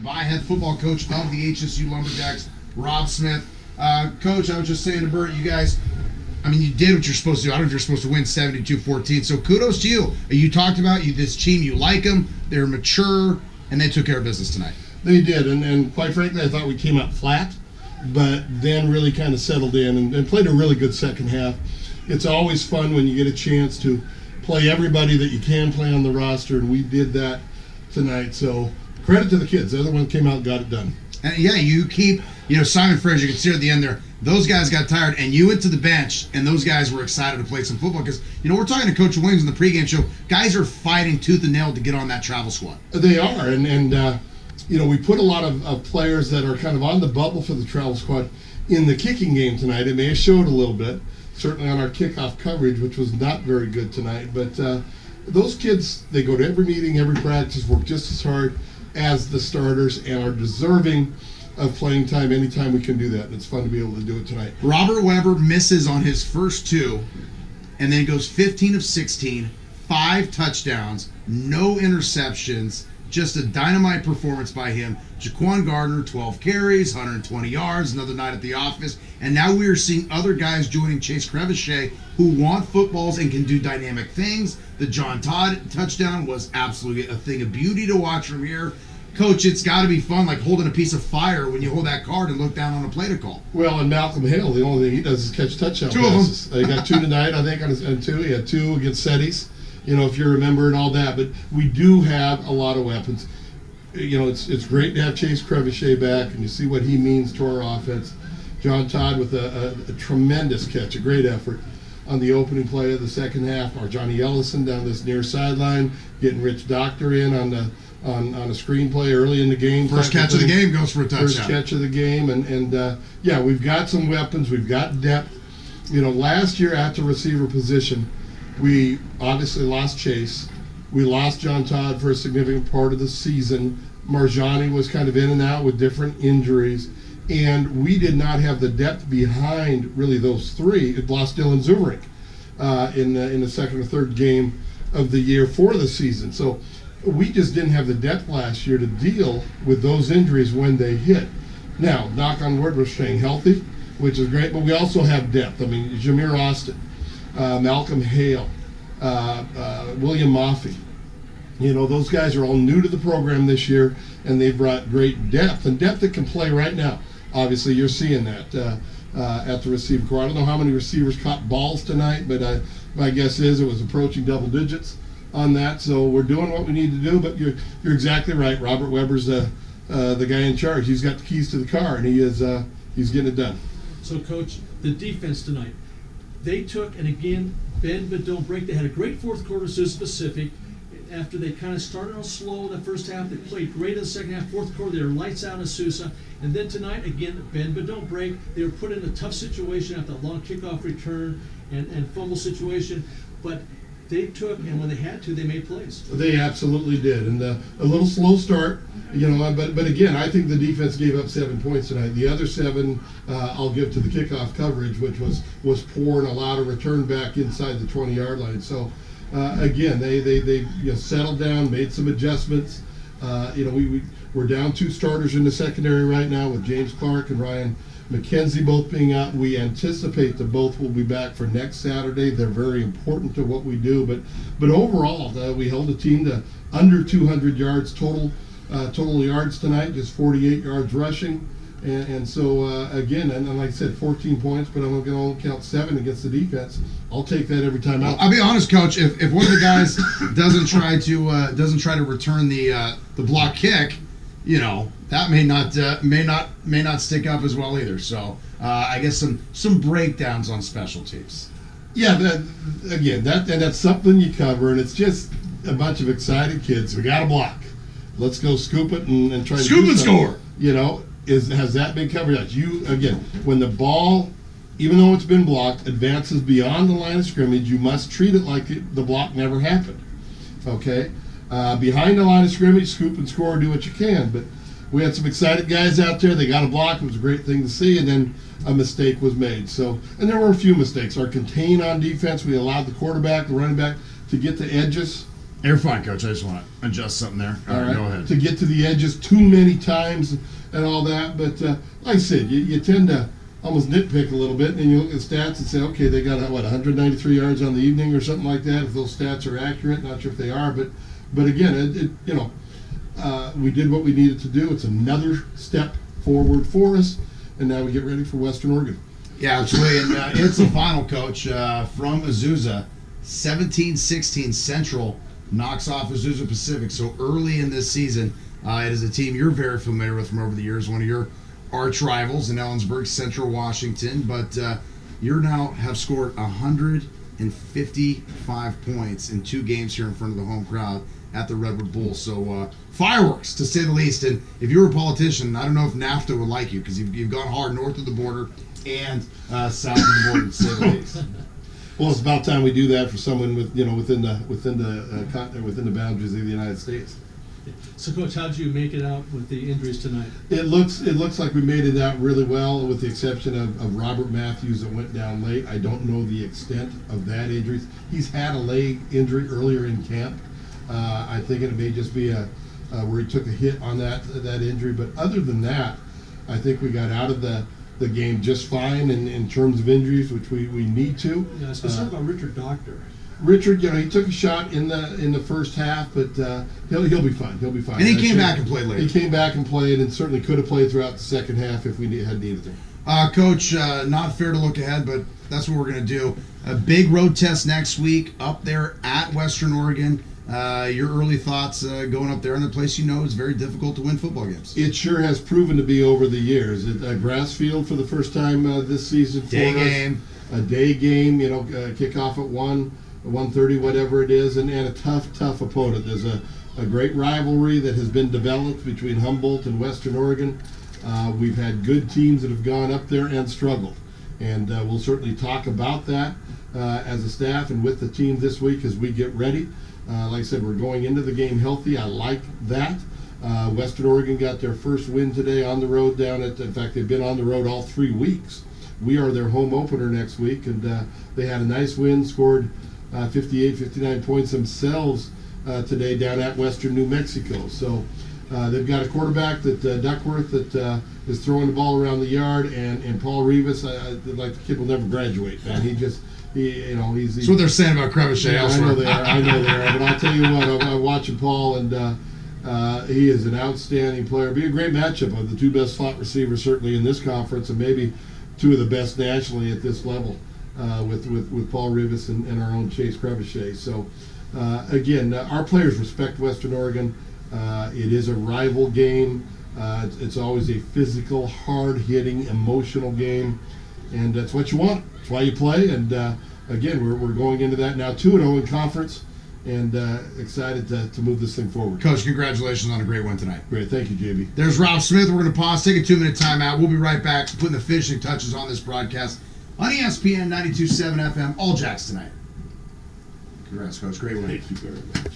by head football coach of the HSU Lumberjacks, Rob Smith. Coach, I was just saying to Bert, you guys, I mean, you did what you're supposed to do. I don't know if you're supposed to win 72-14, so kudos to you. You talked about this team, you like them, they're mature, and they took care of business tonight. They did, and quite frankly, I thought we came out flat, but then really kind of settled in and played a really good second half. It's always fun when you get a chance to play everybody that you can play on the roster, and we did that tonight. So credit to the kids. The other one came out and got it done. And yeah, you keep, Simon Fraser, you can see at the end there, those guys got tired, and you went to the bench, and those guys were excited to play some football because, we're talking to Coach Williams in the pregame show. Guys are fighting tooth and nail to get on that travel squad. They are, and we put a lot of players that are kind of on the bubble for the travel squad in the kicking game tonight. It may have showed a little bit, certainly on our kickoff coverage, which was not very good tonight. But those kids, they go to every meeting, every practice, work just as hard as the starters, and are deserving of playing time anytime we can do that. And it's fun to be able to do it tonight. Robert Weber misses on his first two, and then goes 15 of 16, 5 touchdowns, no interceptions, just a dynamite performance by him. Jaquan Gardner, 12 carries, 120 yards, another night at the office. And now we are seeing other guys joining Chase Crevichet who want footballs and can do dynamic things. The John Todd touchdown was absolutely a thing of beauty to watch from here. Coach, it's got to be fun, like holding a piece of fire when you hold that card and look down on a play to call. Well, and Malcolm Hale, the only thing he does is catch touchdown passes. He got 2 tonight, I think, on 2. He had 2 against Sedis, if you remember, and all that. But we do have a lot of weapons. It's great to have Chase Crevichet back, and you see what he means to our offense. John Todd with a tremendous catch, a great effort on the opening play of the second half. Our Johnny Ellison down this near sideline, getting Rich Doctor in on a screenplay early in the game. First catch of the game goes for a touchdown. First catch of the game, and we've got some weapons. We've got depth. Last year at the receiver position, we obviously lost Chase. We lost John Todd for a significant part of the season. Marjani was kind of in and out with different injuries. And we did not have the depth behind really those 3. It lost Dylan Zumerick in the second or third game of the year for the season. So we just didn't have the depth last year to deal with those injuries when they hit. Now, knock on wood, we're staying healthy, which is great, but we also have depth. I mean, Jameer Austin, Malcolm Hale, William Maffey. Those guys are all new to the program this year, and they've brought great depth, and depth that can play right now. Obviously, you're seeing that at the receiver corps. I don't know how many receivers caught balls tonight, but my guess is it was approaching double digits on that. So we're doing what we need to do, but you're exactly right. Robert Weber's the guy in charge. He's got the keys to the car, and he's getting it done. So, Coach, the defense tonight, they took, and again, bend but don't break. They had a great fourth quarter, Sousa Pacific. After they kind of started on slow in the first half, they played great in the second half. Fourth quarter, they were lights out in Sousa. And then tonight, again, bend but don't break. They were put in a tough situation after a long kickoff return and fumble situation. But they took, and when they had to, they made plays. They absolutely did. And a little slow start, but again, I think the defense gave up 7 points tonight. The other 7 I'll give to the kickoff coverage, which was poor and allowed a return back inside the 20-yard line. So, again, they settled down, made some adjustments. We're down 2 starters in the secondary right now with James Clark and Ryan McKenzie both being out. We anticipate that both will be back for next Saturday. They're very important to what we do. But overall, we held the team to under 200 yards total yards tonight, just 48 yards rushing. And so, again, and like I said, 14 points, but I'm going to only count 7 against the defense. I'll take that every time out. I'll be honest, Coach. If one of the guys doesn't try to return the block kick, that may not stick up as well either. So I guess some breakdowns on special teams. Yeah, that's something you cover, and it's just a bunch of excited kids. We got a block. Let's go scoop it and try to scoop and score. Has that been covered? Again, when the ball, even though it's been blocked, advances beyond the line of scrimmage, you must treat it like the block never happened. Okay? Behind the line of scrimmage, scoop and score, do what you can. But we had some excited guys out there. They got a block. It was a great thing to see. And then a mistake was made. And there were a few mistakes. Our contain on defense, we allowed the quarterback, the running back, to get the edges You're fine, Coach. I just want to adjust something there. All right, go ahead. To get to the edges too many times and all that. But like I said, you tend to almost nitpick a little bit, and you look at stats and say, okay, they got 193 yards on the evening or something like that. If those stats are accurate, not sure if they are, but again, we did what we needed to do. It's another step forward for us, and now we get ready for Western Oregon. Yeah, absolutely. And it's the final, Coach, from Azusa, 17-16 Central knocks off Azusa Pacific. So early in this season, it is a team you're very familiar with from over the years, one of your arch rivals in Ellensburg, Central Washington. But you now have scored 155 points in 2 games here in front of the home crowd at the Redwood Bowl. So fireworks, to say the least. And if you were a politician, I don't know if NAFTA would like you, because you've gone hard north of the border and south of the border, to say the least. Well, it's about time we do that for someone with within the boundaries of the United States. So, Coach, how did you make it out with the injuries tonight? It looks like we made it out really well, with the exception of Robert Matthews that went down late. I don't know the extent of that injury. He's had a leg injury earlier in camp. I think it may just be where he took a hit on that injury. But other than that, I think we got out of the game just fine in terms of injuries, which we need to. Yeah, I was concerned about Richard Doctor. Richard, he took a shot in the first half, but he'll be fine. He'll be fine. And he came back and played later. He came back and played, and certainly could have played throughout the second half if we had needed him. Coach, not fair to look ahead, but that's what we're going to do. A big road test next week up there at Western Oregon. Your early thoughts going up there in a place you know is very difficult to win football games. It sure has proven to be over the years. A grass field for the first time this season for Day us. game. A day game, kickoff at 1:30, whatever it is, and a tough opponent. There's a great rivalry that has been developed between Humboldt and Western Oregon. We've had good teams that have gone up there and struggled, and we'll certainly talk about that as a staff and with the team this week as we get ready. Like I said, we're going into the game healthy. I like that. Western Oregon got their first win today on the road in fact, they've been on the road all 3 weeks. We are their home opener next week, and they had a nice win, scored 59 points themselves today down at Western New Mexico. So they've got a quarterback, Duckworth, that is throwing the ball around the yard, and Paul Rivas, like the kid will never graduate, man. He's That's what they're saying about Crevichet. Yeah, I know they are. But I'll tell you what, I'm watching Paul, and he is an outstanding player. It'll be a great matchup of the 2 best slot receivers, certainly in this conference, and maybe 2 of the best nationally at this level, with Paul Rivas and our own Chase Crevichet. So, again, our players respect Western Oregon. It is a rival game. It's always a physical, hard-hitting, emotional game, and that's what you want. That's why you play, and again, we're going into that now 2-0 in conference, and excited to move this thing forward. Coach, congratulations on a great win tonight. Great, thank you, JB. There's Ralph Smith. We're going to pause, take a 2-minute timeout. We'll be right back, putting the finishing touches on this broadcast on ESPN 92.7 FM, All Jacks tonight. Congrats, Coach. Great win. Thank you very much.